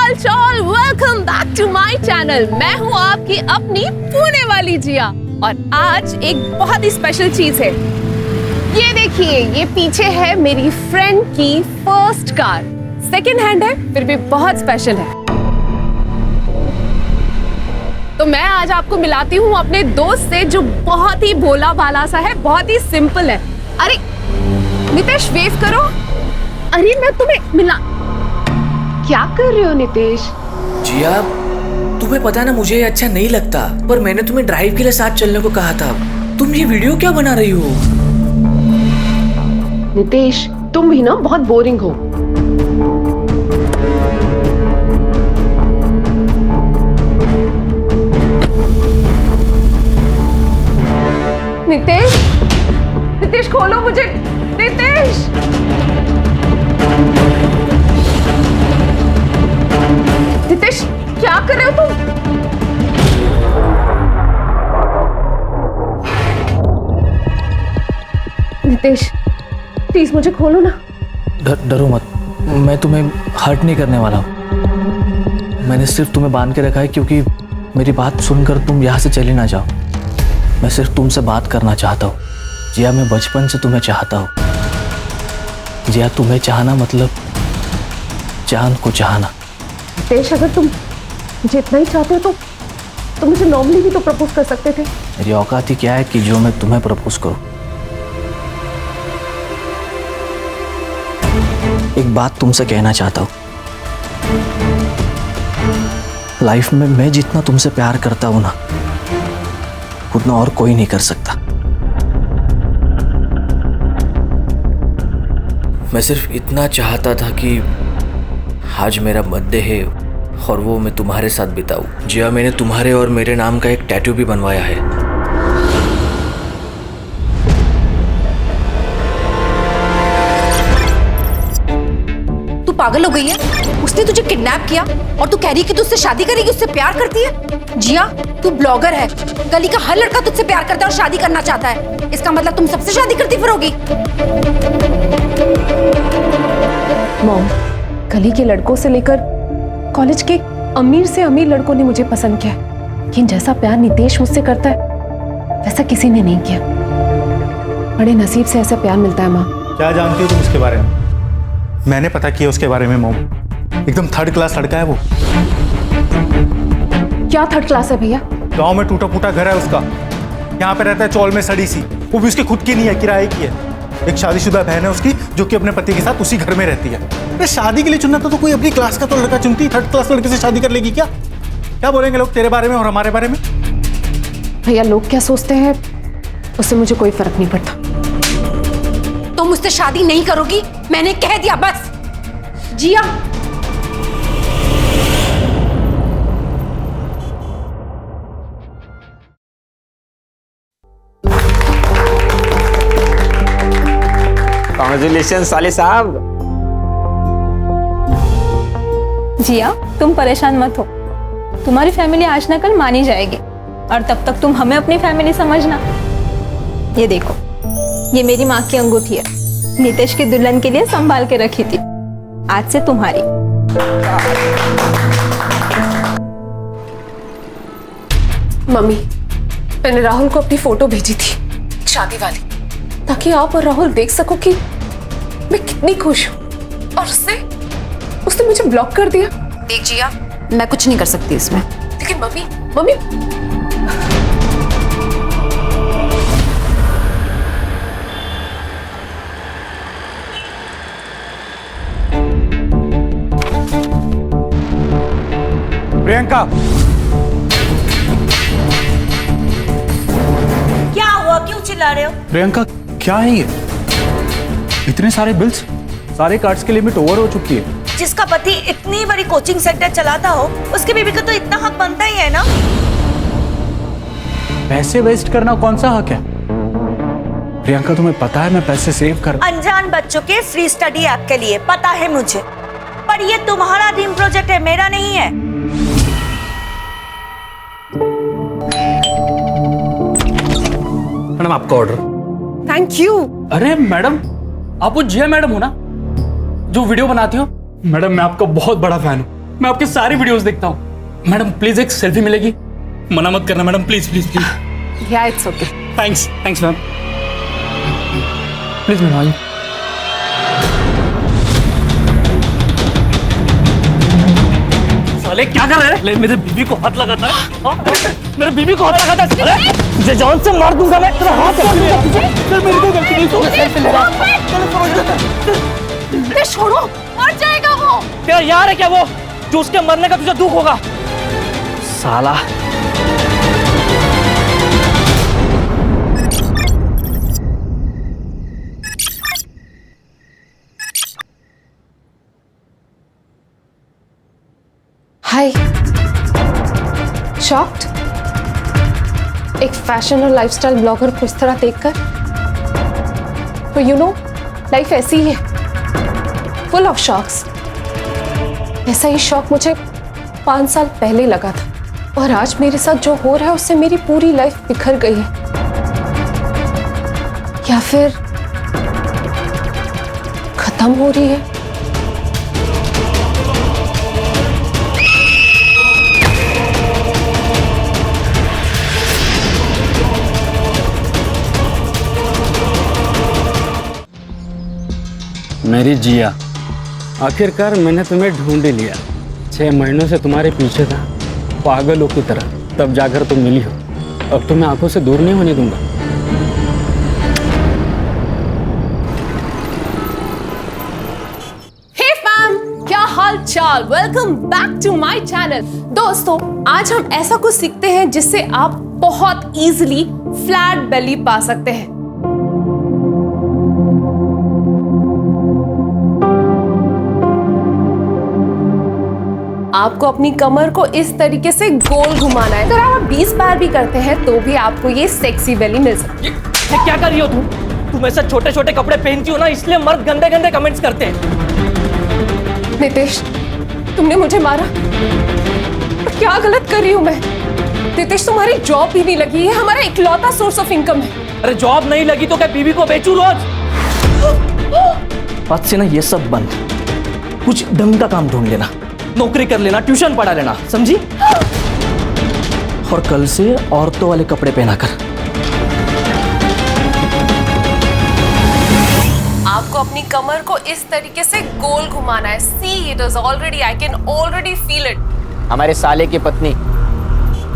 हाल चाल, welcome back to my channel. मैं हूँ आपकी अपनी पुणे वाली जिया और आज एक बहुत ही स्पेशल चीज है। ये देखिए, ये पीछे है मेरी फ्रेंड की फर्स्ट कार। सेकंड हैंड है, फिर भी बहुत स्पेशल है। तो मैं आज आपको मिलाती हूँ अपने दोस्त से जो बहुत ही भोला भाला सा है, बहुत ही सिंपल है। अरे नितेश, वेव करो। अरे मैं तुम्हें मिला। क्या कर रहे हो नितेश? जिया, तुम्हें पता ना मुझे ये अच्छा नहीं लगता, पर मैंने तुम्हें ड्राइव के लिए साथ चलने को कहा था। तुम ये वीडियो क्या बना रही हो? नितेश, तुम भी ना बहुत बोरिंग हो। नितेश, नितेश खोलो मुझे। नितेश, नितेश क्या कर रहे हो तुम? नितेश प्लीज मुझे खोलो ना। डरो मत, मैं तुम्हें हर्ट नहीं करने वाला हूँ। मैंने सिर्फ तुम्हें बांध के रखा है क्योंकि मेरी बात सुनकर तुम यहाँ से चली ना जाओ। मैं सिर्फ तुमसे बात करना चाहता हूँ। जिया, मैं बचपन से तुम्हें चाहता हूँ। जिया, तुम्हें चाहना मतलब चांद को चाहना। नितेश, अगर तुम मुझे इतना ही चाहते हो तो तुम मुझे नॉर्मली भी तो प्रपोज कर सकते थे। मेरी औकात ही क्या है कि जो मैं तुम्हें प्रपोज करूं। एक बात तुमसे कहना चाहता हूं। लाइफ में मैं जितना तुमसे प्यार करता हूं ना, उतना और कोई नहीं कर सकता। मैं सिर्फ इतना चाहता था कि आज मेरा बर्थडे है और वो मैं तुम्हारे साथ बिताऊं। जिया, मैंने तुम्हारे और मेरे नाम का एक टैटू भी बनवाया है। तू पागल हो गई है? उसने तुझे किडनैप किया और तू कह रही है कि तू उससे शादी करेगी, उससे प्यार करती है? जिया, तू ब्लॉगर है। गली का हर लड़का तुझसे प्यार करता है और शादी करना चाहता है। इसका मतलब तुम सबसे शादी करती फिरोगी? मॉम, गली के लड़कों से लेकर कॉलेज के अमीर से अमीर लड़कों ने मुझे पसंद किया, लेकिन जैसा प्यार नितेश मुझसे करता है वैसा किसी ने नहीं किया। बड़े नसीब से ऐसा प्यार मिलता है। माँ, क्या जानती हो तुम उसके बारे में? मैंने पता किया उसके बारे में। मोम एकदम थर्ड क्लास लड़का है वो। क्या थर्ड क्लास है भैया? गांव में टूटा फूटा घर है उसका। यहाँ पे रहता है चौल में सड़ी सी, वो भी उसके खुद की नहीं है, किराए की है। एक शादीशुदा बहन है उसकी जो कि अपने पति के साथ उसी घर में रहती है। अरे शादी के लिए चुनना तो कोई अपनी क्लास का तो लड़का चुनती, थर्ड क्लास लड़के से शादी कर लेगी क्या? क्या बोलेंगे लोग तेरे बारे में और हमारे बारे में? भैया, लोग क्या सोचते हैं उससे मुझे कोई फर्क नहीं पड़ता। तुम मुझसे शादी नहीं करोगी, मैंने कह दिया बस। जिया, कांग्रेचुलेशन साले साहब। जिया, तुम परेशान मत हो। तुम्हारी फैमिली आज न कल मानी जाएगी और तब तक तुम हमें अपनी फैमिली समझना। ये देखो, ये मेरी माँ की अंगूठी है। नितेश की दुल्हन के लिए संभाल के रखी थी, आज से तुम्हारी। मम्मी, मैंने राहुल को अपनी फोटो भेजी थी शादी वाली, ताकि आप और राहुल देख सको कि मैं कितनी खुश हूँ। और उसने मुझे ब्लॉक कर दिया। देख जिया, मैं कुछ नहीं कर सकती इसमें। लेकिन मम्मी प्रियंका, क्या हुआ? क्यों चिल्ला रहे हो? प्रियंका क्या है ये? इतने सारे बिल्स, सारे कार्ड्स की लिमिट ओवर हो चुकी है। जिसका पति इतनी बड़ी कोचिंग सेंटर चलाता हो, उसके बीवी को तो इतना हक बनता ही है ना। पैसे वेस्ट करना कौन सा हक है? प्रियंका, तुम्हें पता है मैं पैसे सेव कर। अनजान बच्चों के फ्री स्टडी ऐप के लिए पता है मुझे, पर ये तुम्हारा ड्रीम प्रोजेक्ट है, मेरा नहीं है। मैडम, आपका ऑर्डर। Thank you. अरे मैडम, आप वो जिया मैडम हो ना जो वीडियो बनाती हो? मैडम, मैं आपका बहुत बड़ा फैन हूँ। मैं आपके सारी वीडियोस देखता हूँ। मैडम प्लीज एक सेल्फी मिलेगी? मना मत करना मैडम, प्लीज प्लीज प्लीज। या it's okay. Thanks thanks ma'am, please madam आइए। साले क्या कर रहे हैं? मेरे बीवी को हाथ लगाता है, हाँ? मेरे बीवी को हाथ लगाता है। अरे तुझे जान से मार दूंगा मैं, तेरा हाथ चल मेरी कोई गलती नहीं, तू सेल्फी ले रहा। छोड़ो, मर जाएगा वो। तेरा यार है क्या वो, जो उसके मरने का तुझे दुख होगा? साला हाय, शॉक्ड? एक फैशन और लाइफस्टाइल ब्लॉगर को इस तरह देखकर? तो यू नो, लाइफ ऐसी ही है, फुल ऑफ शॉक्स। ऐसा ही शॉक मुझे 5 साल पहले लगा था, और आज मेरे साथ जो हो रहा है उससे मेरी पूरी लाइफ बिखर गई है। या फिर खत्म हो रही है। मेरी जिया, आखिरकार मैंने तुम्हें ढूंढ ही लिया। 6 महीनों से तुम्हारे पीछे था पागलों की तरह, तब जाकर तुम मिली हो। अब तुम्हें आंखों से दूर नहीं होने दूंगा। हे फैम, क्या हाल चाल? Welcome back to my channel. दोस्तों, आज हम ऐसा कुछ सीखते हैं जिससे आप बहुत इजीली फ्लैट बेली पा सकते हैं। आपको अपनी कमर को इस तरीके से गोल घुमाना है। अगर आप 20 बार भी करते हैं तो भी आपको ये सेक्सी बेली मिल सकती है। ये क्या कर रही हो तुम ऐसे छोटे छोटे कपड़े पहनती हो ना, इसलिए मर्द गंदे गंदे कमेंट्स करते हैं। नितेश, तुमने मुझे मारा, और क्या गलत कर रही हूँ मैं? नितेश, तुम्हारी जॉब भी नहीं लगी है, हमारा इकलौता सोर्स ऑफ इनकम है। अरे जॉब नहीं लगी तो क्या बीवी को बेचूं रोज? आज से ना ये सब बंद, कुछ ढंग का काम ढूंढ लेना, नौकरी कर लेना, ट्यूशन पढ़ा लेना, समझी? और कल से औरतों वाले कपड़े पहना कर। आपको अपनी कमर को इस तरीके से गोल घुमाना है। See it is already, I can already feel it. हमारे साले की पत्नी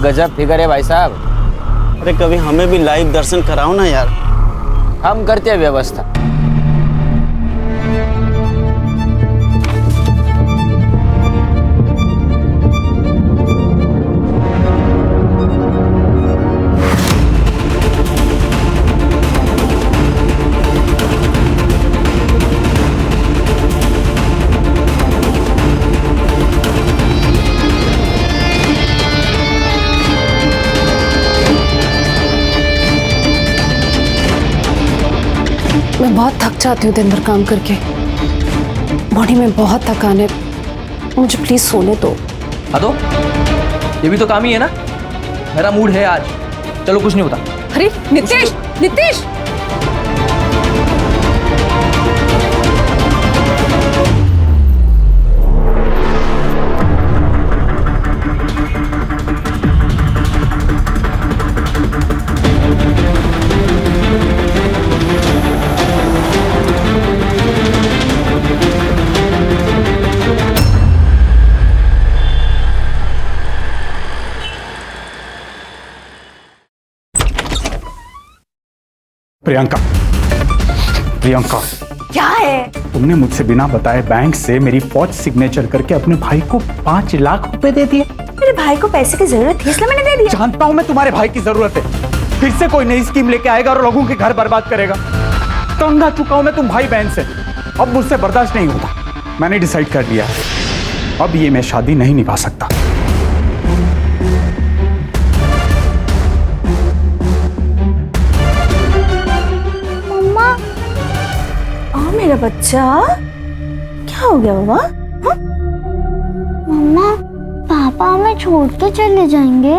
गजब फिगर है भाई साहब। अरे कभी हमें भी लाइव दर्शन कराओ ना यार। हम करते हैं व्यवस्था। मैं बहुत थक जाती हूँ दिन भर काम करके, बॉडी में बहुत थकान है, मुझे प्लीज सोने दो। अदो, ये भी तो काम ही है ना। मेरा मूड है आज, चलो कुछ नहीं होता। अरे नितेश, नितेश! प्रियंका, प्रियंका, क्या है? तुमने मुझसे बिना बताए बैंक से मेरी फौज सिग्नेचर करके अपने भाई को 5 लाख रुपए दे दिए। मेरे भाई को पैसे की जरूरत थी इसलिए मैंने दे दिया। जानता हूं मैं तुम्हारे भाई की जरूरत है। फिर से कोई नई स्कीम लेके आएगा और लोगों के घर बर्बाद करेगा। तंग आ चुका हूं मैं तुम भाई बहन से, अब मुझसे बर्दाश्त नहीं होता। मैंने डिसाइड कर लिया, अब ये मैं शादी नहीं निभा सकता। मेरा बच्चा, क्या हो गया बाबा? मम्मा, पापा हमें छोड़ के चले जाएंगे।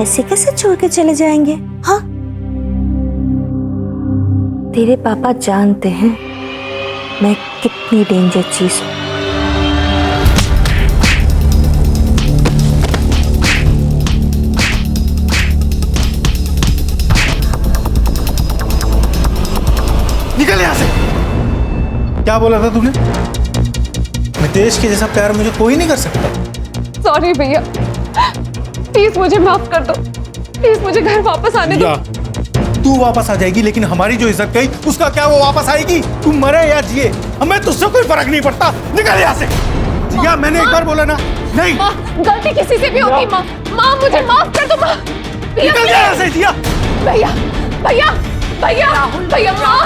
ऐसे कैसे छोड़ के चले जाएंगे? हाँ, तेरे पापा जानते हैं मैं कितनी डेंजर चीज हूँ। क्या बोला था तूने? मितेश के जैसा प्यार मुझे कोई नहीं कर सकता। सॉरी भैया, प्लीज मुझे माफ कर दो, प्लीज मुझे घर वापस आने दो। तू वापस आ जाएगी, लेकिन हमारी जो इज्जत गई उसका क्या वो वापस आएगी? तू मरे या जिए, हमें तुझसे कोई फर्क नहीं पड़ता। निकल यहाँ से। जिया, मैंने एक बार बोला ना। नहीं, माँ, गलती किसी से भी होगी माँ। माँ मुझे माफ कर दो माँ। निकल यहाँ से जिया। भैया भैया भैया भैया, माँ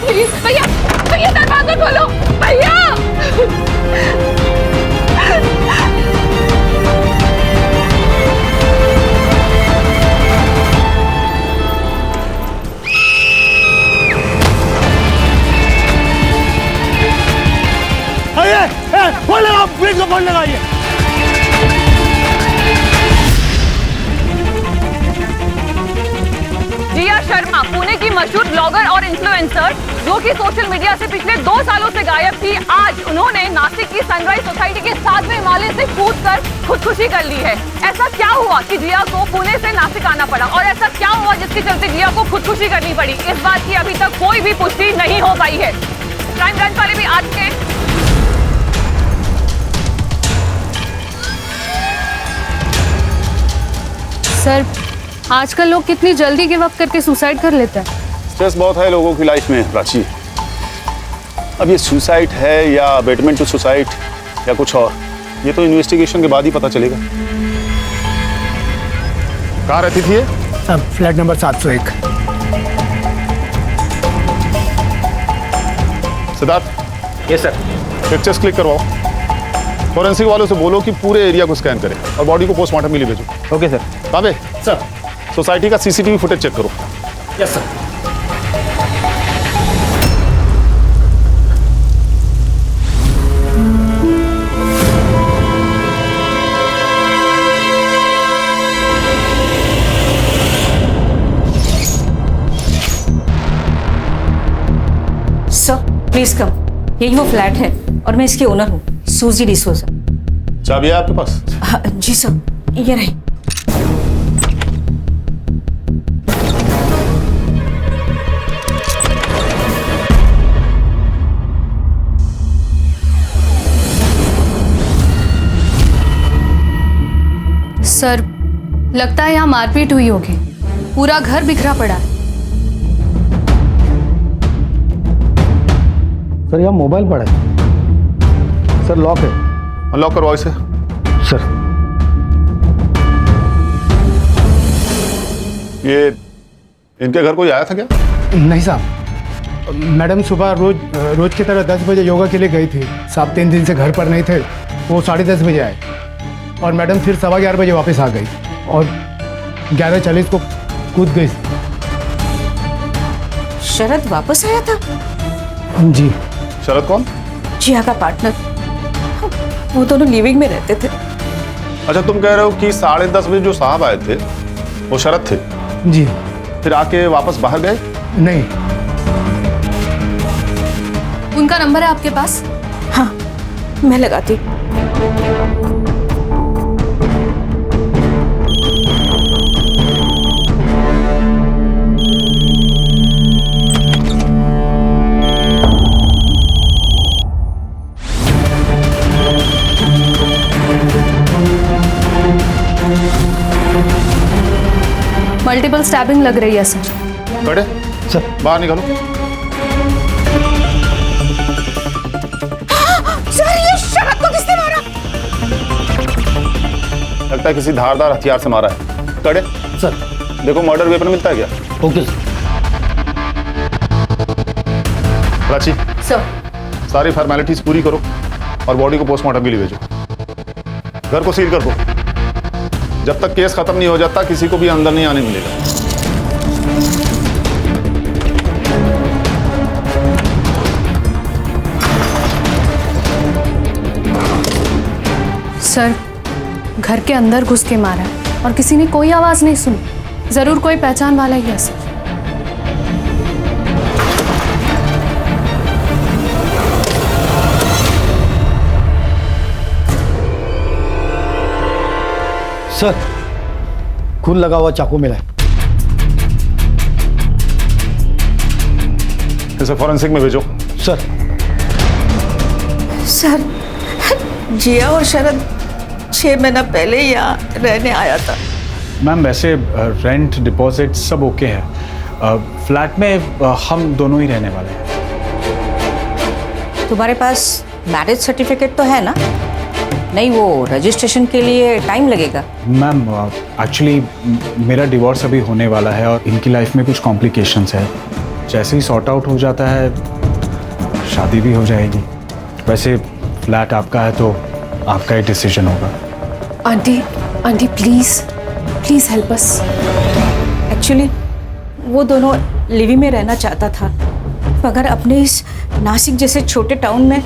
प्लीज भैया, भैया दरवाजा खोलो भैया। फोन लगाओ, प्लीज को फोन लगाइए। जिया शर्मा, पुणे की मशहूर ब्लॉगर और इन्फ्लुएंसर, जो कि सोशल मीडिया से पिछले 2 सालों से गायब थी, आज उन्होंने नासिक की सनराइज सोसाइटी के 7वें माले से कूदकर खुदकुशी कर ली है। ऐसा क्या हुआ कि जिया को पुणे से नासिक आना पड़ा, और ऐसा क्या हुआ जिसके चलते जिया को खुदकुशी करनी पड़ी? इस बात की अभी तक कोई भी पुष्टि नहीं हो पाई है। क्राइम ब्रांच वाले भी आज के सर, आजकल लोग कितनी जल्दी गिव अप करके सुसाइड कर लेते हैं। स्ट्रेस बहुत है लोगों की लाइफ में प्राची। अब ये सुसाइड है या अबेटमेंट टू सुसाइड या कुछ और, ये तो इन्वेस्टिगेशन के बाद ही पता चलेगा। कहाँ रहती थी ये? Flat number 701। Siddharth. Yes sir. Pictures click करवाओ। फॉरेंसिक वालों से बोलो कि पूरे एरिया को स्कैन करें और बॉडी को पोस्टमार्टम के लिए भेजो। Okay sir. काबे सर। सोसाइटी का सीसीटीवी फुटेज चेक करो। Yes sir. Sir please come, यही वो फ्लैट है और मैं इसकी ओनर हूँ, सूजी डिसोजा। चाबी है आपके पास? हाँ, जी सर, ये रही। सर, लगता है यहाँ मारपीट हुई होगी, पूरा घर बिखरा पड़ा है। सर यहाँ मोबाइल पड़ा है। सर लॉक है। अनलॉक करवाओ इसे। सर ये इनके घर कोई आया था क्या? नहीं साहब, मैडम सुबह रोज की तरह 10 बजे योगा के लिए गई थी। साहब 3 दिन से घर पर नहीं थे, वो 10:30 बजे आए और मैडम फिर 11:15 बजे वापस आ गई और 11:40 को कूद गई। शरद वापस आया था? जी। शरद कौन? जिया का पार्टनर, वो दोनों लिविंग में रहते थे। अच्छा, तुम कह रहे हो कि 10:30 बजे जो साहब आए थे वो शरद थे? जी। फिर आके वापस बाहर गए? नहीं। उनका नंबर है आपके पास? हाँ, मैं लगाती। मल्टीपल स्टैबिंग लग रही है सर। बड़े सर बाहर निकालो। सर ये शरद को किसने मारा? लगता है किसी धारदार हथियार से मारा है। कड़े सर। देखो मर्डर वेपन मिलता है क्या? Okay sir. प्राची सर, सारी फॉर्मेलिटीज पूरी करो और बॉडी को पोस्टमार्टम के लिए भेजो। घर को सील कर दो। जब तक केस खत्म नहीं हो जाता किसी को भी अंदर नहीं आने मिलेगा। सर, घर के अंदर घुस के मारा है और किसी ने कोई आवाज नहीं सुनी। जरूर कोई पहचान वाला ही है सर। सर खून लगा हुआ चाकू मिला है। इसे फॉरेंसिक में भेजो। सर। सर, जिया और शरद 6 महीना पहले यहाँ रहने आया था। मैम वैसे रेंट डिपॉजिट सब ओके है। फ्लैट में हम दोनों ही रहने वाले हैं। तुम्हारे पास मैरिज सर्टिफिकेट तो है ना? नहीं, वो रजिस्ट्रेशन के लिए टाइम लगेगा। मैम एक्चुअली मेरा डिवोर्स अभी होने वाला है और इनकी लाइफ में कुछ कॉम्प्लिकेशंस है। जैसे ही सॉर्ट आउट हो जाता है शादी भी हो जाएगी। वैसे फ्लैट आपका है तो आपका ही डिसीजन होगा। Aunty, aunty please please help us. Actually वो दोनों लिवी में रहना चाहता था, मगर अपने इस नासिक जैसे छोटे टाउन में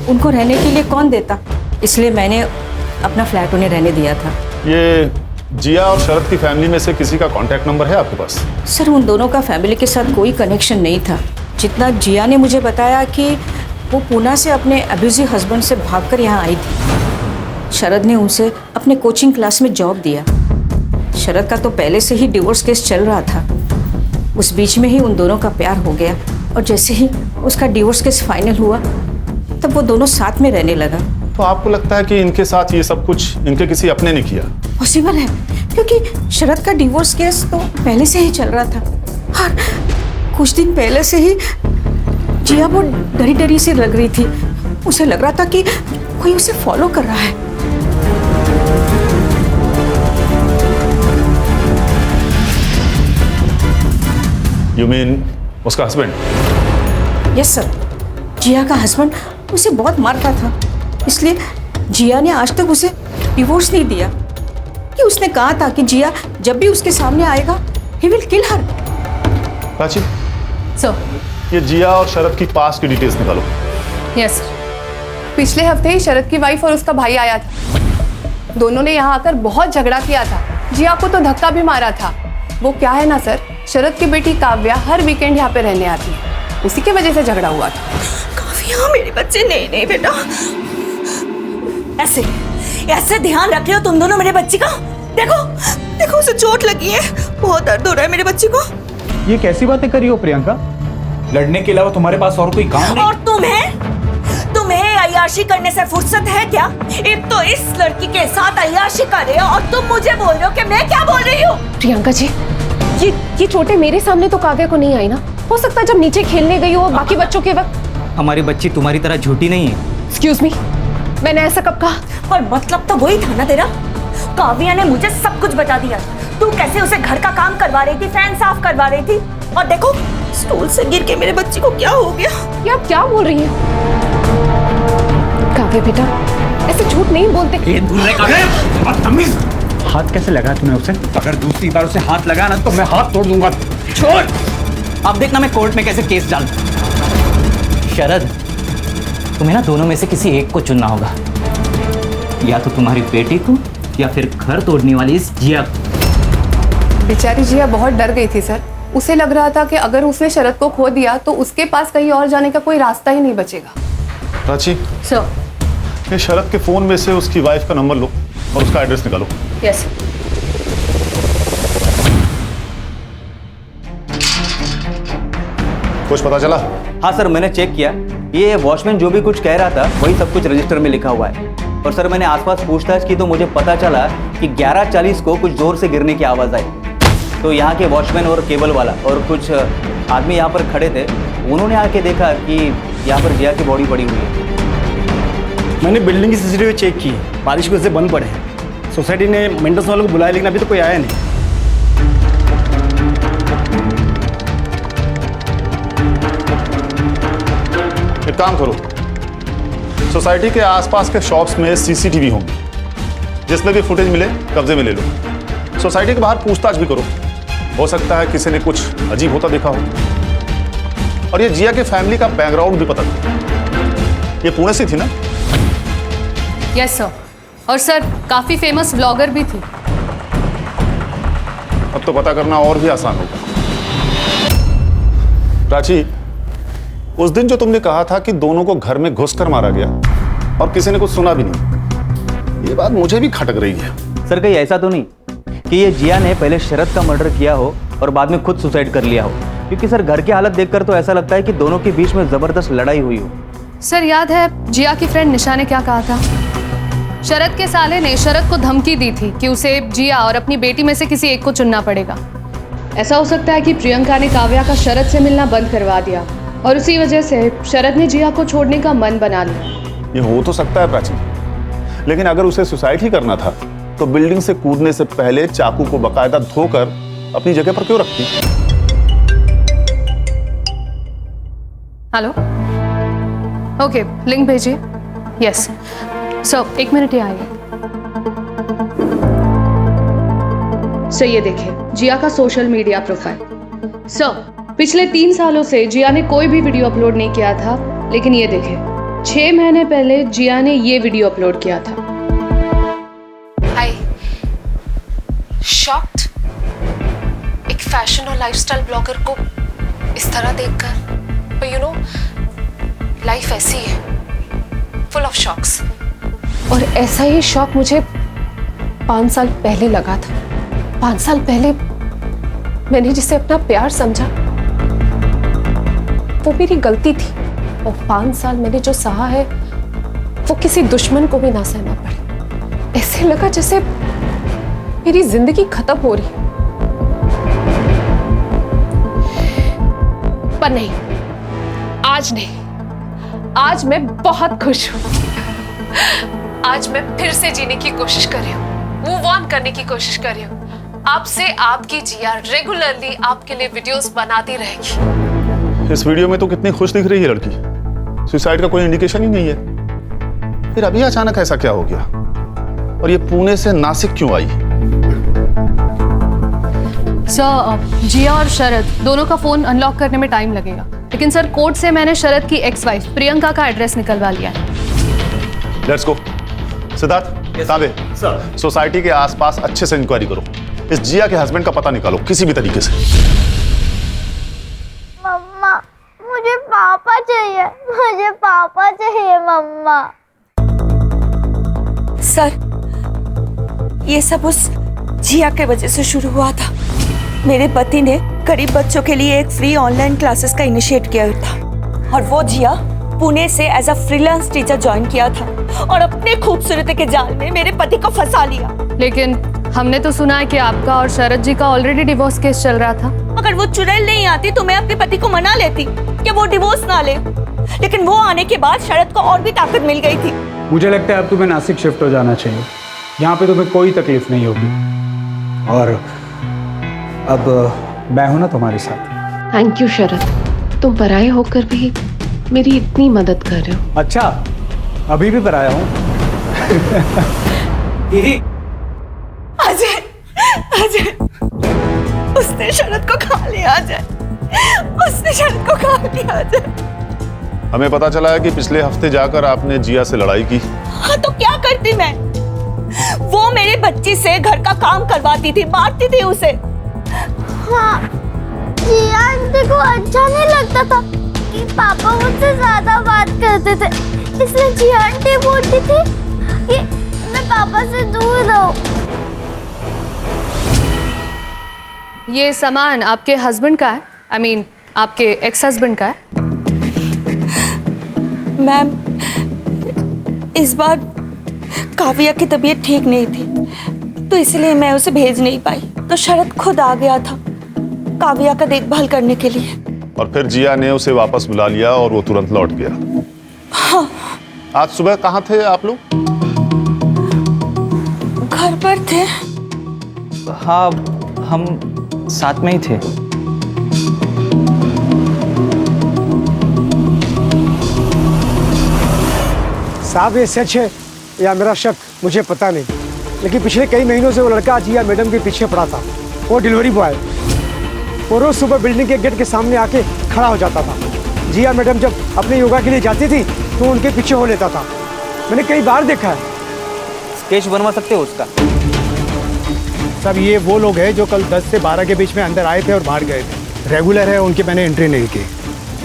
उनको रहने के लिए कौन देता, इसलिए मैंने अपना फ्लैट उन्हें रहने दिया था। ये जिया और शरद की फैमिली में से किसी का कांटेक्ट नंबर है आपके पास? सर, उन दोनों का फैमिली के साथ कोई कनेक्शन नहीं था। जितना जिया ने मुझे बताया कि वो पूना से अपने अब्यूजिव हस्बैंड से भागकर यहाँ आई थी। शरद ने उनसे अपने कोचिंग क्लास में जॉब दिया। शरद का तो पहले से ही डिवोर्स केस चल रहा था। उस बीच में ही उन दोनों का प्यार हो गया और जैसे ही उसका डिवोर्स केस फाइनल हुआ तब वो दोनों साथ में रहने लगा। तो आपको लगता है कि इनके साथ ये सब कुछ इनके किसी अपने ने किया? पॉसिबल है, क्योंकि शरद का डिवोर्स केस तो पहले से ही चल रहा था और कुछ दिन पहले से ही जिया वो डरी डरी से लग रही थी। उसे लग रहा था कि कोई उसे फॉलो कर रहा है। यू मीन उसका हस्बैंड? यस सर, जिया का हस्बैंड उसे बहुत मारता था, इसलिए जिया ने आज तक उसे डिवोर्स नहीं दिया। कि उसने कहा था कि जिया जब भी उसके सामने आएगा he will kill her. Prachi, sir, ये जिया और शरद की पास की डिटेल्स निकालो। यस। पिछले हफ्ते ही शरद की वाइफ और उसका भाई आया था। दोनों ने यहाँ आकर बहुत झगड़ा किया था। जिया को तो धक्का भी मारा था। वो क्या है ना सर, शरद की बेटी काव्या हर वीकेंड यहाँ पे रहने आती है, उसी की वजह से झगड़ा हुआ था। काव्या मेरे बच्चे, नहीं नहीं बेटा, ऐसे ऐसे ध्यान रख रहे हो तुम दोनों मेरे बच्चे का। देखो देखो उसे चोट लगी है, बहुत दर्द हो रहा है मेरे बच्चे को। ये कैसी बातें करी हो प्रियंका? लड़ने के अलावा तुम्हारे पास और कोई काम नहीं? और तुम्हें अय्याशी करने से फुर्सत है क्या? एक तो इस लड़की के साथ अय्याशी कर रहे हो और तुम मुझे बोल रहे हो कि मैं क्या बोल रही हूँ? प्रियंका जी, ये चोटें मेरे सामने तो काव्या को नहीं आई ना। हो सकता है जब नीचे खेलने गई हो बाकी बच्चों के वक्त। हमारी बच्ची तुम्हारी तरह झूठी नहीं है। एक्सक्यूज मी, मैंने ऐसा कब कहा? पर मतलब तो वही था ना तेरा। काव्या ने मुझे सब कुछ बता दिया। तू कैसे उसे घर का काम करवा रही थी, फैन साफ करवा रही थी, और देखो स्टूल से गिर के मेरे बच्चे को क्या हो गया। ये आप क्या बोल रही हैं? काव्या बेटा, ऐसे झूठ नहीं बोलते। बदतमीज! हाथ कैसे लगा तूने उसे? अगर दूसरी बार उसे हाथ लगा ना तो मैं हाथ तोड़ दूंगा। छोड़! अब देखना मैं कोर्ट में कैसे केस डालता। शरद, तुम्हें ना दोनों में से किसी एक को चुनना होगा। या तो तुम्हारी बेटी को या फिर घर तोड़ने वाली इस जिया को। बेचारी जिया बहुत डर गई थी सर। उसे लग रहा था कि अगर उसने शरद को खो दिया तो उसके पास कहीं और जाने का कोई रास्ता ही नहीं बचेगा। प्राची, सर। ये शरद के फोन में से उसकी वाइफ का नंबर लो और उसका एड्रेस निकालो। यस। कुछ पता चला? हाँ सर, मैंने चेक किया। ये वॉचमैन जो भी कुछ कह रहा था वही सब कुछ रजिस्टर में लिखा हुआ है। और सर, मैंने आसपास पूछताछ की तो मुझे पता चला कि 11:40 को कुछ जोर से गिरने की आवाज़ आई। तो यहाँ के वॉचमैन और केबल वाला और कुछ आदमी यहाँ पर खड़े थे। उन्होंने आके देखा कि यहाँ पर जिया की बॉडी पड़ी हुई है। मैंने बिल्डिंग की सीसीटीवी चेक की, बारिश की वजह से बंद पड़े हैं। सोसाइटी ने मेंटेनेंस वालों को बुलाया लेकिन अभी तो कोई आया नहीं। एक काम करो, सोसाइटी के आसपास के शॉप्स में सीसीटीवी होंगी, जिसमें भी फुटेज मिले कब्जे में ले लो। सोसाइटी के बाहर पूछताछ भी करो, हो सकता है किसी ने कुछ अजीब होता देखा हो। और ये जिया के फैमिली का बैकग्राउंड भी पता करो। ये पुणे से थी ना? Yes sir. और सर, काफी फेमस ब्लॉगर भी थी। अब तो पता करना और भी आसान होगा। प्राची, उस दिन जो तुमने कहा था कि दोनों को घर में घुसकर मारा गया और किसी ने कुछ सुना भी नहीं, ये बात मुझे भी खटक रही है। सर, कहीं ऐसा तो नहीं कि ये जिया ने पहले शरद का मर्डर किया हो और बाद में खुद सुसाइड कर लिया हो? क्योंकि सर, घर की हालत देखकर तो ऐसा लगता है कि दोनों के बीच में जबरदस्त लड़ाई हुई हो। सर याद है जिया की फ्रेंड निशा ने क्या कहा था? शरद के साले ने शरद को धमकी दी थी कि उसे जिया और अपनी बेटी में से किसी एक को चुनना पड़ेगा। ऐसा हो सकता है कि प्रियंका ने काव्या का शरद से मिलना बंद करवा दिया और उसी वजह से शरद ने जिया को छोड़ने का मन बना लिया। ये हो तो सकता है प्राची, लेकिन अगर उसे सुसाइड ही करना था तो बिल्डिंग से कूदने से पहले चाकू को बकायदा धोकर अपनी जगह पर क्यों रखती? हेलो, ओके, लिंक भेजिए। यस सर, 1 मिनट ही आइए। सर ये देखिए जिया का सोशल मीडिया प्रोफाइल। सर पिछले 3 सालों से जिया ने कोई भी वीडियो अपलोड नहीं किया था, लेकिन ये देखिए 6 महीने पहले जिया ने ये वीडियो अपलोड किया था। हाय, शॉक्ड। एक फैशन और लाइफस्टाइल ब्लॉगर को इस तरह देखकर, but you know, लाइफ ऐसी है, फुल ऑफ शॉक्स। और ऐसा ही शौक मुझे 5 साल पहले लगा था। 5 साल पहले मैंने जिसे अपना प्यार समझा वो मेरी गलती थी, और 5 साल मैंने जो सहा है वो किसी दुश्मन को भी ना सहना पड़े। ऐसे लगा जैसे मेरी जिंदगी खत्म हो रही, पर नहीं, आज नहीं। आज मैं बहुत खुश हूं। आज मैं फिर से जीने की कोशिश कर रही हूँ, मूव ऑन करने की कोशिश कर रही हूँ। आपसे आपकी जिया रेगुलरली आपके लिए वीडियोस बनाती रहेगी। इस वीडियो में तो कितनी खुश दिख रही है लड़की, सुसाइड का कोई इंडिकेशन ही नहीं है। फिर अभी अचानक ऐसा क्या हो गया? और ये पुणे से नासिक क्यों आई? सर जिया और शरद दोनों का फोन अनलॉक करने में टाइम लगेगा, लेकिन सर कोर्ट से मैंने शरद की एक्स वाइफ प्रियंका का एड्रेस निकलवा लिया है। Let's go. सिद्धार्थ, ताबे सोसाइटी के आसपास अच्छे से इंक्वायरी करो। इस जिया के हस्बैंड का पता निकालो किसी भी तरीके से। मम्मा, मुझे पापा चाहिए, मुझे पापा चाहिए मम्मा। सर, ये सब उस जिया के वजह से शुरू हुआ था। मेरे पति ने गरीब बच्चों के लिए एक फ्री ऑनलाइन क्लासेस का इनिशिएट किया था, और वो जिया पुणे से as a freelance teacher join किया था और अपने खूबसूरती के जाल में मेरे पति को फंसा लिया। लेकिन हमने तो सुना है कि आपका और शरद जी का ऑलरेडी डिवोर्स केस चल रहा था। अगर वो चुड़ैल नहीं आती तो मैं अपने पति को मना लेती कि वो डिवोर्स ना ले, लेकिन वो आने के बाद शरद को और भी ताकत मिल गई थी। मुझे लगता है अब तुम्हें नासिक शिफ्ट हो जाना चाहिए। यहाँ पे तुम्हें कोई तकलीफ नहीं होगी, और अब मैं हूं ना तुम्हारे साथ। थैंक यू शरद, तुम पराये होकर भी मेरी इतनी मदद कर रहे हो। अच्छा, अभी भी पराया हूँ। अजय, अजय, उसने शरद को खा लिया। अजय, उसने शरद को खा लिया। अजय, हमें पता चला है कि पिछले हफ्ते जाकर आपने जिया से लड़ाई की। हाँ, तो क्या करती मैं? वो मेरे बच्ची से घर का काम करवाती थी, मारती थी उसे। हाँ, जिया आंटी को अच्छा नहीं लगता था कि पापा मुझसे ज्यादा बात करते थे, इसलिए जिया आंटी बोलती थी कि मैं पापा से दूर रहूं। ये सामान आपके हस्बैंड का है? I mean, आपके एक्स हस्बैंड का है? मैम, इस बार काव्या की तबीयत ठीक नहीं थी, तो इसलिए मैं उसे भेज नहीं पाई। तो शरद खुद आ गया था काव्या का देखभाल करने के लिए, और फिर जिया ने उसे वापस बुला लिया और वो तुरंत लौट गया। हाँ। आज सुबह कहाँ थे आप लोग? घर पर थे। हाँ, हम साथ में ही थे। साहब, ये सच है या मेरा शक मुझे पता नहीं, लेकिन पिछले कई महीनों से वो लड़का जिया मैडम के पीछे पड़ा था। वो डिलीवरी बॉय, वो रोज सुबह बिल्डिंग के गेट के सामने आके खड़ा हो जाता था। जिया मैडम जब अपने योगा के लिए जाती थी तो उनके पीछे हो लेता था। मैंने कई बार देखा है। स्केच बनवा सकते हो उसका? सब ये वो लोग हैं जो कल 10 से 12 के बीच में अंदर आए थे और बाहर गए थे। रेगुलर है, उनकी मैंने एंट्री नहीं की,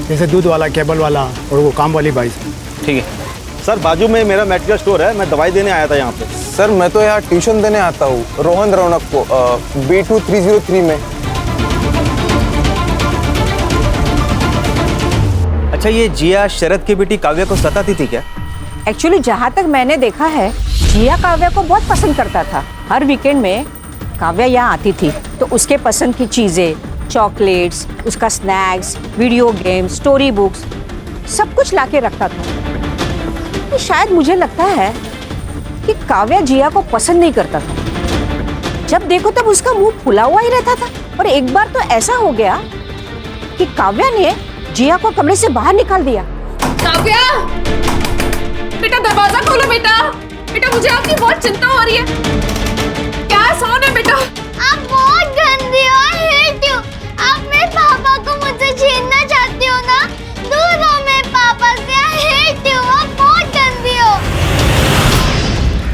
जैसे दूध वाला, केबल वाला और वो काम वाली बाई। ठीक है सर, बाजू में मेरा मेडिकल स्टोर है, मैं दवाई देने आया था यहाँ पे। सर, मैं तो यहाँ ट्यूशन देने आता हूँ रोहन रौनक को, B2 303 में। अच्छा, ये जिया शरद की बेटी काव्या को सताती थी क्या? एक्चुअली जहाँ तक मैंने देखा है, जिया काव्या को बहुत पसंद करता था। हर वीकेंड में काव्या यहाँ आती थी तो उसके पसंद की चीज़ें, चॉकलेट्स, उसका snacks, video games, story books, सब कुछ लाके रखता था। तो शायद मुझे लगता है कि काव्या जिया को पसंद नहीं करता था। जब देखो तब उसका मुंह फुला हुआ ही रहता था। और एक बार तो ऐसा हो गया कि काव्या ने जिया को कमरे से बाहर निकाल दिया। काव्या, बेटा दरवाजा खोलो बेटा। बेटा मुझे आपकी बहुत चिंता हो रही है। क्या सोन है बेटा? आप बहुत गंदी हो, I hate you। आप मेरे पापा को मुझसे छीनना चाहती हो ना? दूर रहो मेरे पापा से, I hate you। आप बहुत गंदी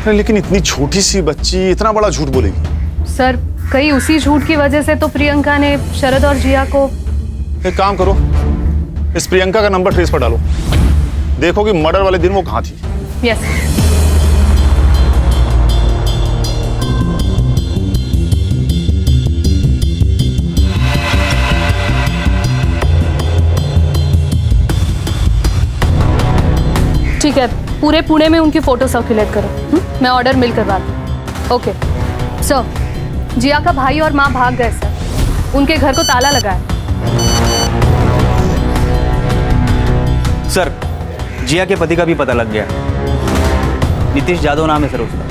हो। लेकिन इतनी छोटी सी बच्ची इतना बड़ा झूठ बोलेगी? सर, कहीं उसी झूठ की वजह से तो प्रियंका ने शरद और जिया को... एक काम करो, इस प्रियंका का नंबर ट्रेस पर डालो, देखो कि मर्डर वाले दिन वो कहाँ थी। यस। ठीक है, पूरे पुणे में उनकी फोटो सर्कुलेट करो। मैं ऑर्डर मिल करवाती हूँ। Okay sir. जिया का भाई और माँ भाग गए सर, उनके घर को ताला लगा है। सर, जिया के पति का भी पता लग गया। नीतीश जादव नाम है सर उसका।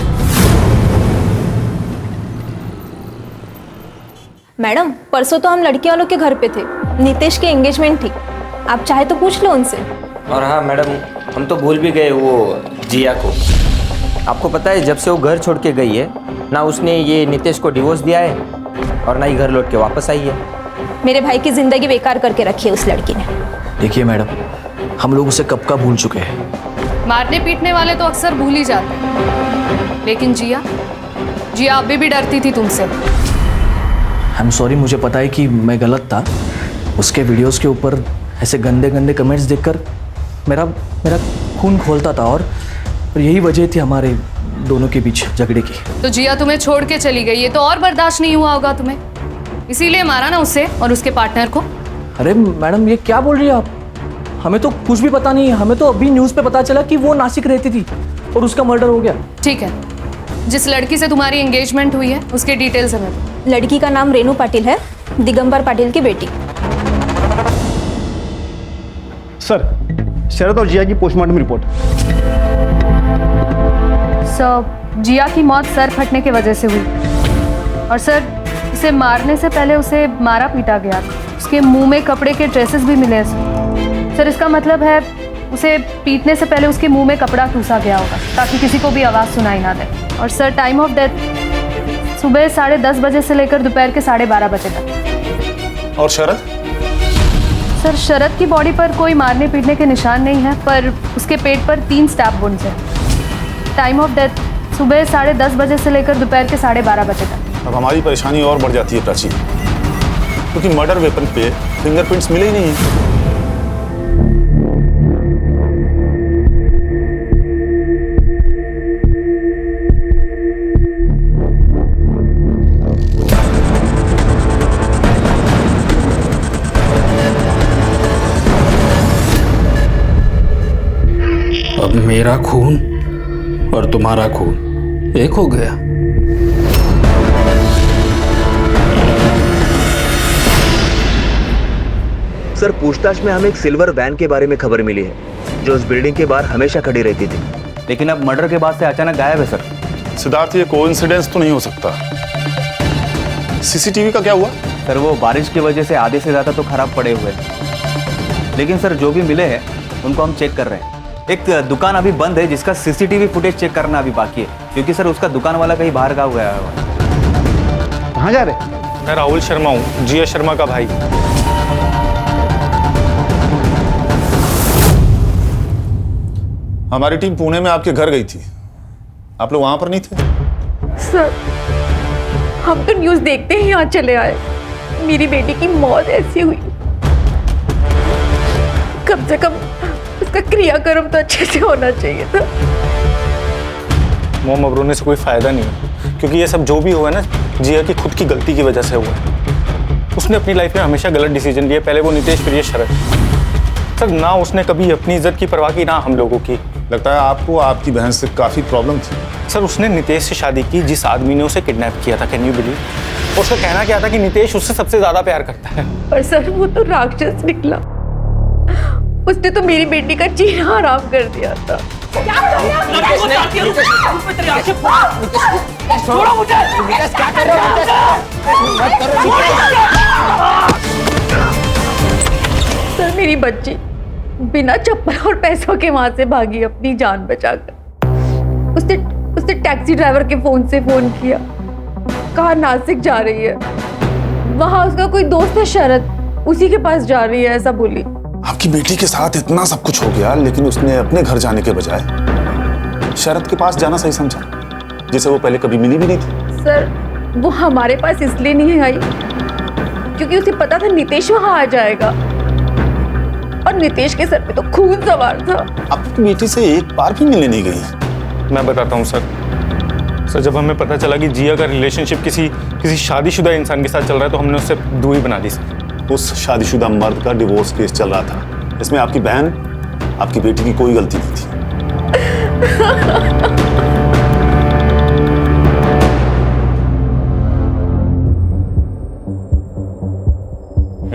मैडम, परसों तो हम लड़की वालों के घर पे थे, नीतीश की एंगेजमेंट थी। आप चाहे तो पूछ लो उनसे। और हाँ मैडम, हम तो भूल भी गए वो जिया को। आपको पता है, जब से वो घर छोड़ के गई है ना, उसने ये नीतीश को डिवोर्स दिया है और ना ही घर लौट के वापस आई है। मेरे भाई की जिंदगी बेकार करके रखी है उस लड़की ने। देखिए मैडम, हम लोग उसे कब का भूल चुके हैं। मारने पीटने वाले तो अक्सर भूल ही जाते हैं, लेकिन जिया अभी भी डरती थी तुमसे। आई एम सॉरी, मुझे पता है कि मैं गलत था। उसके वीडियोस के ऊपर ऐसे गंदे गंदे कमेंट्स देखकर मेरा खून खोलता था और यही वजह थी हमारे दोनों के बीच झगड़े की। तो जिया तुम्हें छोड़ के चली गई, ये तो और बर्दाश्त नहीं हुआ होगा तुम्हें, इसीलिए मारा ना उसे और उसके पार्टनर को। अरे मैडम, ये क्या बोल रही है आप? हमें तो कुछ भी पता नहीं है। हमें तो अभी न्यूज़ पे पता चला कि वो नासिक रहती थी और उसका मर्डर हो गया। ठीक है, जिस लड़की से तुम्हारी एंगेजमेंट हुई है उसके डिटेल्स हमें दो। लड़की का नाम रेनू पाटिल है, दिगंबर पाटिल की बेटी। सर, शरद और जिया की पोस्टमार्टम रिपोर्ट। सर, जिया की मौत सर फटने की वजह से हुई और सर उसे मारने से पहले उसे मारा पीटा गया। उसके मुंह में कपड़े के ट्रेसेस भी मिले सर। इसका मतलब है उसे पीटने से पहले उसके मुंह में कपड़ा ठूसा गया होगा ताकि किसी को भी आवाज़ सुनाई ना दे। और सर, टाइम ऑफ डेथ सुबह 10:30 बजे से लेकर दोपहर के 12:30 बजे तक। और शरद? सर, शरद की बॉडी पर कोई मारने पीटने के निशान नहीं है, पर उसके पेट पर 3 स्टैब वुंड्स हैं। टाइम ऑफ डेथ सुबह 10:30 बजे से लेकर दोपहर के 12:30 बजे तक। अब हमारी परेशानी और बढ़ जाती है प्राची, क्योंकि मर्डर वेपन पे फिंगरप्रिंट्स मिले ही नहीं है। अब मेरा खून और तुम्हारा खून एक हो गया। सर, पूछताछ में हमें एक सिल्वर वैन के बारे में खबर मिली है जो उस बिल्डिंग के बाहर हमेशा खड़ी रहती थी, लेकिन अब मर्डर के बाद से अचानक गायब है। सर सिद्धार्थ, ये कोइंसिडेंस तो नहीं हो सकता। सीसीटीवी का क्या हुआ? सर, वो बारिश की वजह से आधे से ज़्यादा तो खराब पड़े हुए हैं, लेकिन सर जो भी मिले हैं उनको हम चेक कर रहे हैं। एक दुकान अभी बंद है जिसका सीसीटीवी फुटेज चेक करना अभी बाकी है, क्योंकि सर उसका दुकान वाला कहीं बाहर गाँव गया है। कहाँ जा रहे? मैं राहुल शर्मा हूँ, जिया शर्मा का भाई। हमारी टीम पुणे में आपके घर गई थी, आप लोग वहां पर नहीं थे? सर, हम तो न्यूज़ देखते ही यहाँ चले आए। मेरी बेटी की मौत ऐसी हुई, कम से कम उसका क्रियाक्रम तो अच्छे से होना चाहिए था। मोम मबरूने से कोई फायदा नहीं है, क्योंकि ये सब जो भी हुआ है ना, जिया की खुद की गलती की वजह से हुआ है। उसने अपनी लाइफ में हमेशा गलत डिसीजन लिए, पहले वो नीतीश, फिर ये शरद। सर ना उसने कभी अपनी इज्जत की परवाह की ना हम लोगों की। लगता है आपको आपकी बहन से काफ़ी प्रॉब्लम थी। सर उसने नितेश से शादी की जिस आदमी ने उसे किडनैप किया था, कैन यू बिलीव। उसका कहना क्या था कि नितेश उससे सबसे ज्यादा प्यार करता है। पर सर वो तो राक्षस निकला, उसने तो मेरी बेटी का जीना हराम कर दिया था। सर मेरी बच्ची बिना चप्पल और पैसों के वहां से भागी अपनी जान बचाकर। उसने टैक्सी ड्राइवर के फोन से फोन किया, कहा नासिक जा रही है, वहां उसका कोई दोस्त है शरद, उसी के पास जा रही है ऐसा बोली। आपकी बेटी के साथ इतना सब कुछ हो गया लेकिन उसने अपने घर जाने के बजाय शरद के पास जाना सही समझा, जिसे वो पहले कभी मिली भी नहीं थी। सर वो हमारे पास इसलिए नहीं आई क्योंकि उसे पता था नितेश वहां आ जाएगा, और नितेश के सर पे तो खून सवार था। आपकी बेटी से एक बार भी मिलने नहीं गई। मैं बताता हूँ सर, जब हमें पता चला कि जिया का रिलेशनशिप किसी शादीशुदा इंसान के साथ चल रहा है तो हमने उससे दूरी बना दी सर। उस शादीशुदा मर्द का डिवोर्स केस चल रहा था, इसमें आपकी बहन, आपकी बेटी की कोई गलती नहीं थी।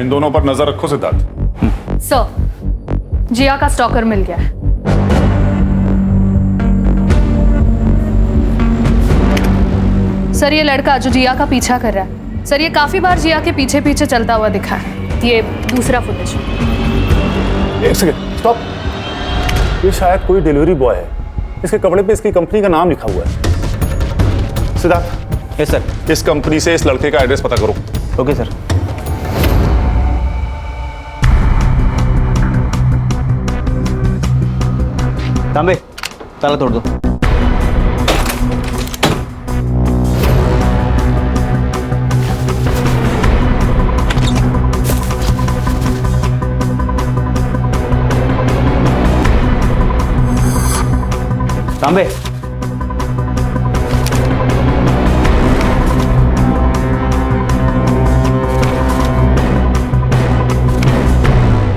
इन दोनों पर नजर रखो सिद्धार्थ। सर जिया का स्टॉकर मिल गया है। सर ये लड़का जो जिया का पीछा कर रहा है, सर ये काफी बार जिया के पीछे पीछे चलता हुआ दिखा है। ये दूसरा फुटेज। एक सेकंड स्टॉप। ये शायद कोई डिलीवरी बॉय है, इसके कपड़े पे इसकी कंपनी का नाम लिखा हुआ है। सिद्धार्थ। Yes sir. इस कंपनी से इस लड़के का एड्रेस पता करो। Okay sir. तांबे ताला तोड़ दो। तांबे ये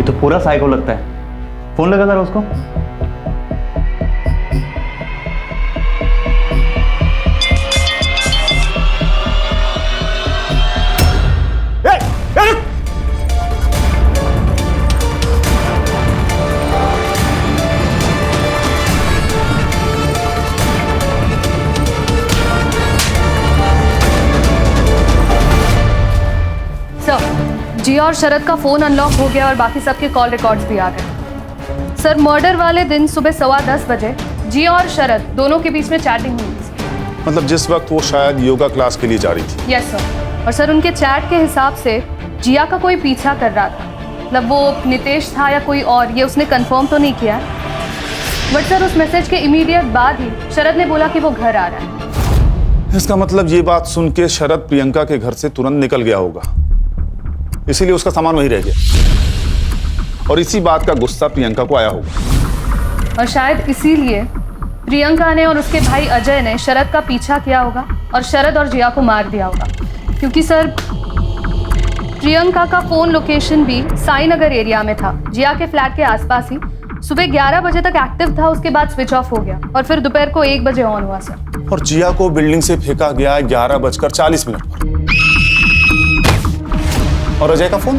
तो पूरा साइको लगता है। फोन लगा जरा उसको। जिया और शरद का फोन अनलॉक हो गया और बाकी सबके कॉल रिकॉर्ड्स भी आ गए। सर मर्डर वाले दिन सुबह 10:15 बजे जिया और शरद दोनों के बीच में चैटिंग हुई थी। मतलब जिस वक्त वो शायद योगा क्लास के लिए जा रही थी। Yes sir. और सर उनके चैट के हिसाब से जिया का कोई पीछा कर रहा था, मतलब वो नितेश था या कोई और, ये उसने कंफर्म तो नहीं किया, बट सर उस मैसेज के इमीडिएट बाद ही शरद ने बोला कि वो घर आ रहा है। इसका मतलब ये बात सुन के शरद प्रियंका के घर से तुरंत निकल गया होगा, इसीलिए उसका सामान वहीं रह गया और इसी बात का गुस्सा प्रियंका को आया होगा। और शायद इसीलिए प्रियंका ने और उसके भाई अजय ने शरद का पीछा किया होगा और शरद और जिया को मार दिया होगा, क्योंकि सर प्रियंका का फोन लोकेशन भी साई नगर एरिया में था, जिया के फ्लैट के आसपास ही। सुबह 11 बजे तक एक्टिव था, उसके बाद स्विच ऑफ हो गया और फिर दोपहर को 1 बजे ऑन हुआ सर। और जिया को बिल्डिंग से फेंका गया 11:40 पर। और अजय का फोन?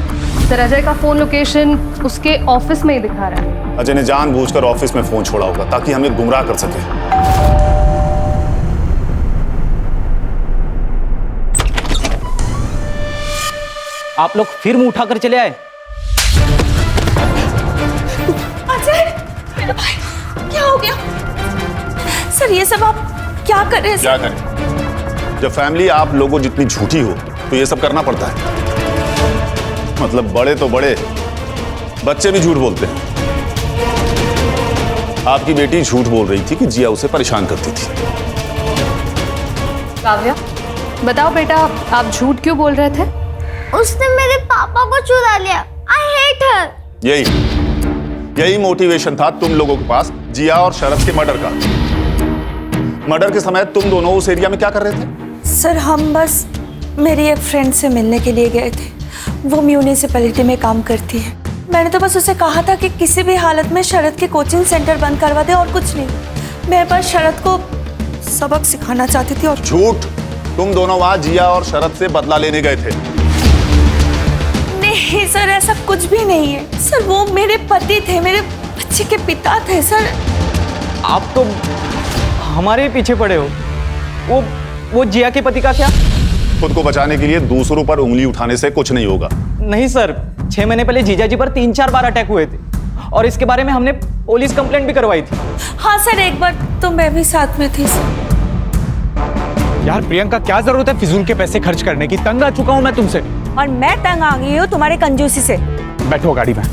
सर अजय का फोन लोकेशन उसके ऑफिस में ही दिखा रहा है। अजय ने जानबूझकर ऑफिस में फोन छोड़ा होगा ताकि हमें गुमराह कर सके। आप लोग फिर मुंह उठाकर चले आए। अजय मेरा भाई, क्या हो गया? सर ये सब आप क्या कर रहे हैं? क्या करें? जब फैमिली आप लोगों जितनी झूठी हो तो ये सब करना पड़ता है। मतलब बड़े तो बड़े, बच्चे भी झूठ बोलते हैं। आपकी बेटी झूठ बोल रही थी कि जिया उसे परेशान करती थी। काव्या बताओ बेटा, आप झूठ क्यों बोल रहे थे? उसने मेरे पापा को चुरा लिया। I hate her. यही मोटिवेशन था तुम लोगों के पास जिया और शरद के मर्डर का। मर्डर के समय तुम दोनों उस एरिया में क्या कर रहे थे? सर हम बस मेरी एक फ्रेंड से मिलने के लिए गए थे, वो म्यूनिसिपैलिटी में काम करती है। मैंने तो बस उसे कहा था कि किसी भी हालत में शरद के कोचिंग सेंटर बंद करवा दे और कुछ नहीं। मैं बस शरद को सबक सिखाना चाहती थी। और झूठ, तुम दोनों वहां जिया और शरद से बदला लेने गए थे। नहीं सर, ऐसा कुछ भी नहीं है सर। वो मेरे पति थे, मेरे बच्चे के पिता थे सर। आप तो हमारे पीछे पड़े हो। वो जिया के पति का क्या? खुद को बचाने के लिए दूसरों पर उंगली उठाने से कुछ नहीं होगा। नहीं सर, 6 महीने पहले जीजा जी पर 3-4 बार अटैक हुए थे और इसके बारे में हमने पुलिस कंप्लेंट भी करवाई थी। हाँ सर, एक बार तो मैं भी साथ में थी सर। यार प्रियंका, क्या जरूरत है फिजूल के पैसे खर्च करने की? तंग आ चुका हूं मैं तुमसे। और मैं तंग आ गई हूँ तुम्हारे कंजूसी से। बैठो गाड़ी में।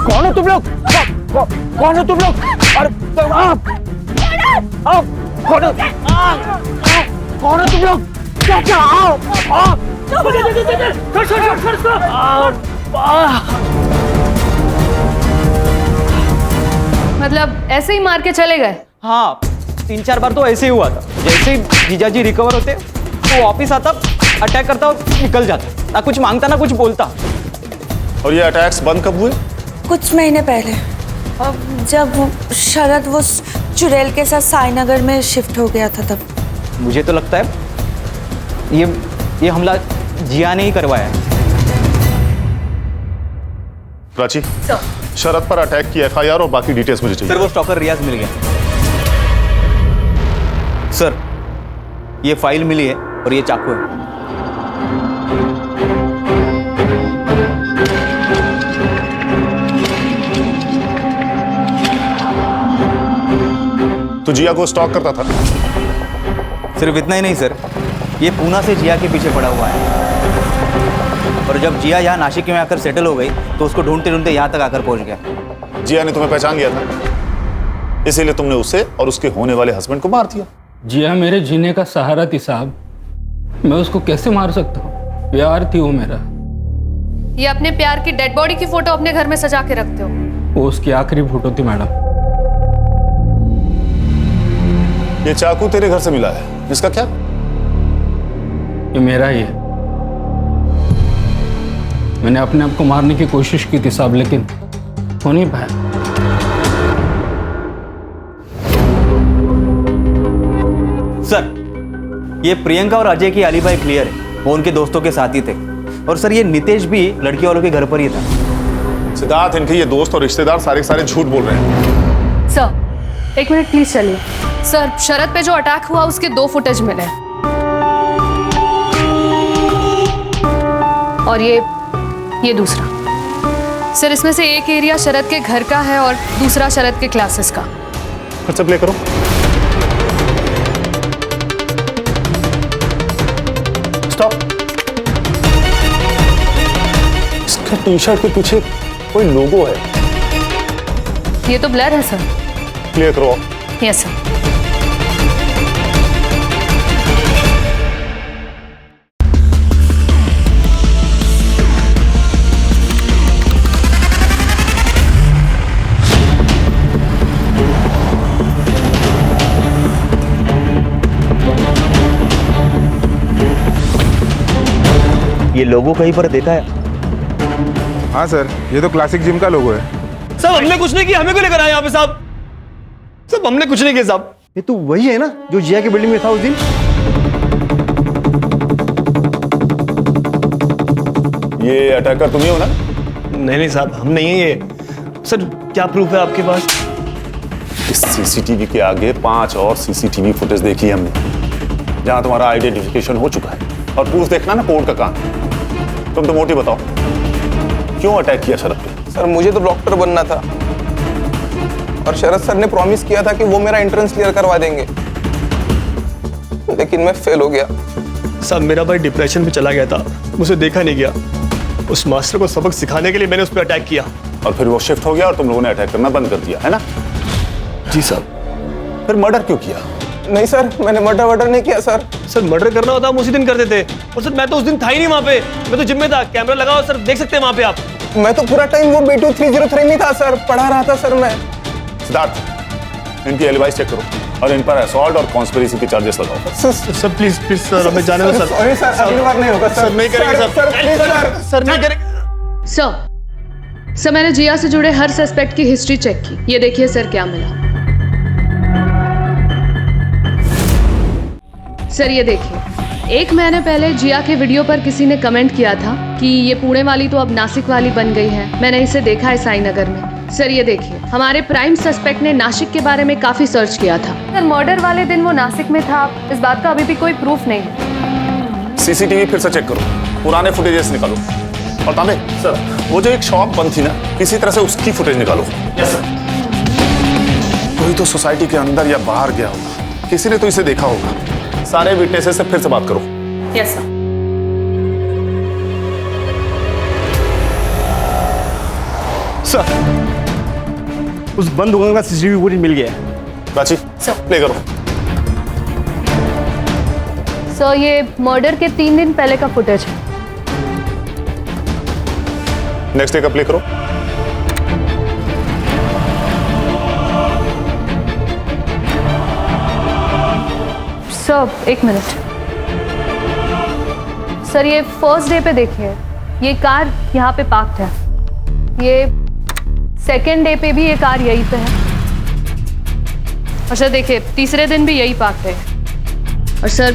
कौन हो तुम लोग? कौन हो तुम लोग? कौन हो तुम लोग? क्या? आओ। मतलब ऐसे ही मार के चले गए? हाँ, 3-4 बार तो ऐसे ही हुआ था। जैसे ही जीजा जी रिकवर होते वो वापिस आता, अटैक करता और निकल जाता। ना कुछ मांगता ना कुछ बोलता। और ये अटैक्स बंद कब हुए? कुछ महीने पहले, जब शरद वो चुड़ैल के साथ साईनगर में शिफ्ट हो गया था तब। मुझे तो लगता है ये हमला जिया ने ही करवाया है। प्राची, शरद पर अटैक की FIR और बाकी डिटेल्स मुझे चाहिए। सर, वो स्टॉकर रियाज मिल गया। सर, ये फाइल मिली है और ये चाकू है। तो जिया को स्टॉक करता था? सिर्फ इतना ही नहीं सर, ये पूना से जिया के पीछे पड़ा हुआ है और जब जिया यहाँ नासिक में आकर सेटल हो गई तो उसको ढूंढते ढूंढते यहाँ तक आकर पहुंच गया। जिया ने तुम्हें पहचान लिया था, इसीलिए तुमने उसे और उसके होने वाले हस्बैंड को मार दिया। जिया मेरे जीने का सहारा थी साहब, मैं उसको कैसे मार सकता हूँ? प्यार थी वो मेरा। ये अपने प्यार की डेड बॉडी की फोटो अपने घर में सजा के रखते हो? वो उसकी आखिरी फोटो थी मैडम। ये चाकू तेरे घर से मिला है, इसका क्या? ये मेरा ही है। मैंने अपने आप को मारने की कोशिश की थी साहब, लेकिन हो नहीं पाया। सर, ये प्रियंका और अजय की एलिबाई क्लियर है, वो उनके दोस्तों के साथ ही थे। और सर, ये नितेश भी लड़की वालों के घर पर ही था। सिद्धार्थ, इनके ये दोस्त और रिश्तेदार सारे के सारे झूठ बोल रहे हैं। सर, 1 मिनट प्लीज चलिए। सर, शरद पे जो अटैक हुआ उसके 2 फुटेज मिले और ये दूसरा। सर, इसमें से एक एरिया शरद के घर का है और दूसरा शरद के क्लासेस का। अच्छा, प्ले करो। स्टॉप। इसके टी-शर्ट के पीछे कोई लोगो है। ये तो ब्लर है सर। क्लियर करो। Yes sir. ये लोगो कहीं पर देखा है? हाँ सर, ये तो क्लासिक जिम का लोगो है। साहब, हमने कुछ नहीं किया, हमें क्यों लेकर आए यहाँ पे साहब? साहब, हमने कुछ नहीं किया साहब। ये तो वही है ना जो जिया की बिल्डिंग में था उस दिन? ये अटैकर तुम ही हो ना? नहीं साहब, हम नहीं है ये। सर, क्या प्रूफ है आपके पास? इस CCTV के आगे 5 और CCTV फुटेज देखी हमने, जहां तुम्हारा आइडेंटिफिकेशन हो चुका है। और प्रूफ देखना ना कोर्ट का काम। तुम तो मोटी बताओ, क्यों अटैक किया शरद पे? सर, मुझे तो डॉक्टर बनना था और शरद सर ने प्रॉमिस किया था कि वो मेरा एंट्रेंस क्लियर करवा देंगे, लेकिन मैं फेल हो गया। साहब, मेरा भाई डिप्रेशन में चला गया था, मुझे देखा नहीं गया। उस मास्टर को सबक सिखाने के लिए मैंने उस पर अटैक किया और फिर वो शिफ्ट हो गया और तुम लोगों ने अटैक करना बंद कर दिया, है ना? जी साहब। फिर मर्डर क्यों किया? नहीं सर, मैंने मर्डर नहीं किया सर। सर, मर्डर करना होता हम उसी दिन करते थे। और सर, मैं तो उस दिन था ही नहीं वहाँ पे, मैं तो जिम में था। कैमरा लगाओ सर, देख सकते हैं वहाँ पे आप। मैं तो पूरा टाइम वो B2 303 में था सर, पढ़ा रहा था सर मैं। सिद्धार्थ, इनकी एलिबाइस चेक करो। और इन पर असॉल्ट और कॉन्स्पिरेसी के चार्जेस लगाओ। सर प्लीज प्लीज सर, हमें जाने दो सर। सॉरी सर, अगली बार नहीं होगा सर, नहीं करेंगे सर। सर नहीं करेंगे। सर मैंने जिया से जुड़े हर सस्पेक्ट की हिस्ट्री चेक की। ये देखिए सर क्या मिला। सर ये देखिए, 1 महीने पहले जिया के वीडियो पर किसी ने कमेंट किया था कि ये पुणे वाली तो अब नासिक वाली बन गई है। मैंने इसे देखा है साईनगर में। सर ये देखिए, हमारे प्राइम सस्पेक्ट ने नासिक के बारे में काफी सर्च किया था। सर मर्डर वाले दिन वो नासिक में था, इस बात का अभी भी कोई प्रूफ नहीं है। सीसीटीवी फिर से चेक करो, पुराने फुटेजेस निकालो। और तांबे सर, वो जो एक शॉप बंद थी ना, किसी तरह से उसकी फुटेज निकालो। Yes sir. कोई तो सोसाइटी के अंदर या बाहर गया होगा, किसी ने तो इसे देखा होगा। सारे विटनेसेस से फिर से बात करो। Yes sir. सर, उस बंद दुकान का सीसीटीवी फुटेज मिल गया है। प्राची, प्ले करो। सर ये मर्डर के 3 दिन पहले का फुटेज है। नेक्स्ट डे का प्ले करो। Sir 1 minute. सर ये फर्स्ट डे पे देखिए, ये कार यहाँ पे पार्क्ड है। ये सेकेंड डे पे भी ये कार यहीं पे है। और सर देखिए, तीसरे दिन भी यही पार्क्ड है। और सर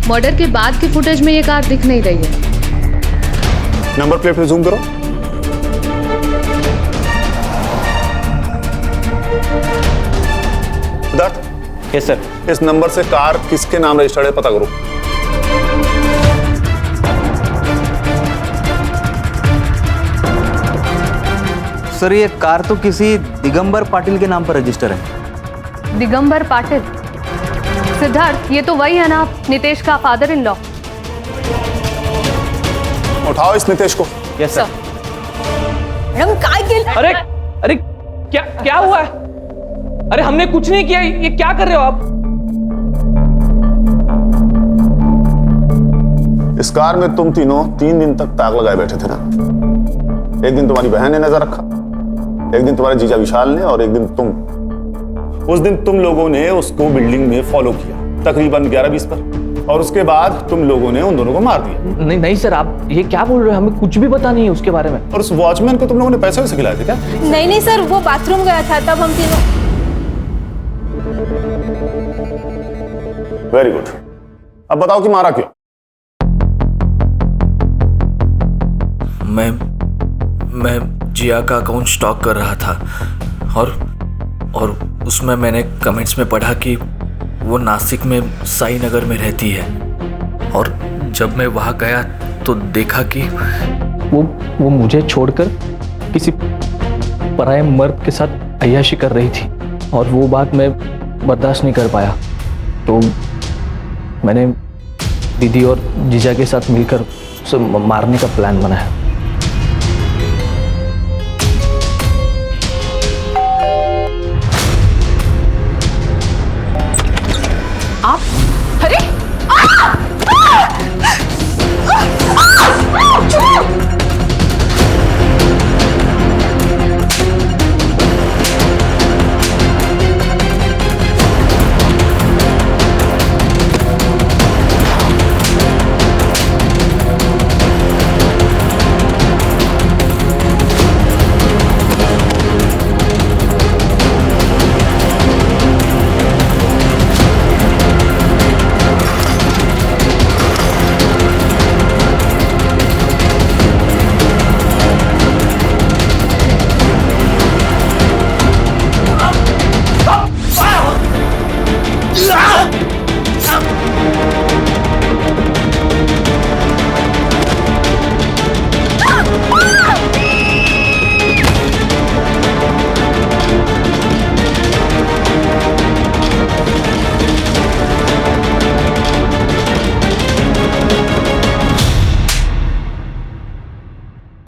मर्डर के बाद की फुटेज में ये कार दिख नहीं रही है। नंबर प्लेट पे जूम करो। सिद्धार्थ। Yes sir. इस नंबर से कार किसके नाम रजिस्टर्ड है पता करो। सर ये कार तो किसी दिगंबर पाटिल के नाम पर रजिस्टर है। दिगंबर पाटिल? सिद्धार्थ ये तो वही है ना, नितेश का फादर इन लॉ। उठाओ इस नितेश को। Yes sir. मैडम काय के? अरे अरे क्या हुआ है? अरे हमने कुछ नहीं किया, ये क्या कर रहे हो आप? इस कार में तुम तीनों 3 दिन तक ताक लगाए बैठे थे ना। एक दिन तुम्हारी बहन ने नजर रखा, एक दिन तुम्हारे जीजा विशाल ने, और एक दिन तुम। उस दिन तुम लोगों ने उसको बिल्डिंग में फॉलो किया तकरीबन 11:20 पर, और उसके बाद तुम लोगों ने उन दोनों को मार दिया। नहीं सर, आप ये क्या बोल रहे हो? हमें कुछ भी पता नहीं है उसके बारे में। और उस वॉचमैन को तुम लोगों ने पैसे वैसे खिलाए थे क्या? नहीं सर, वो बाथरूम गया था तब हम तीनों। Very good. अब बताओ कि मारा क्यों? मैं जिया का अकाउंट स्टॉक कर रहा था, और उसमें मैंने कमेंट्स में पढ़ा कि वो नासिक में साईनगर में रहती है। और जब मैं वहाँ गया तो देखा कि वो मुझे छोड़कर किसी पराये मर्द के साथ अय्याशी कर रही थी, और वो बात मैं बर्दाश्त नहीं कर पाया। तो मैंने दीदी और जीजा के साथ मिलकर उसे मारने का प्लान बनाया। आप? अरे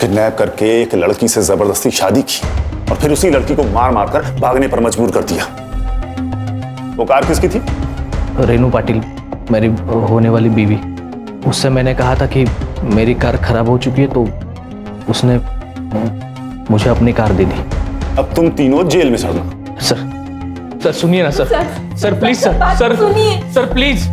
किडनैप करके एक लड़की से जबरदस्ती शादी की, और फिर उसी लड़की को मार मार कर भागने पर मजबूर कर दिया। वो कार किसकी थी? रेनू पाटिल, मेरी होने वाली बीवी। उससे मैंने कहा था कि मेरी कार खराब हो चुकी है, तो उसने मुझे अपनी कार दे दी। अब तुम तीनों जेल में सड़ना। सर सुनिए ना sir. Sir please sir. Sir सुनिए। Sir please.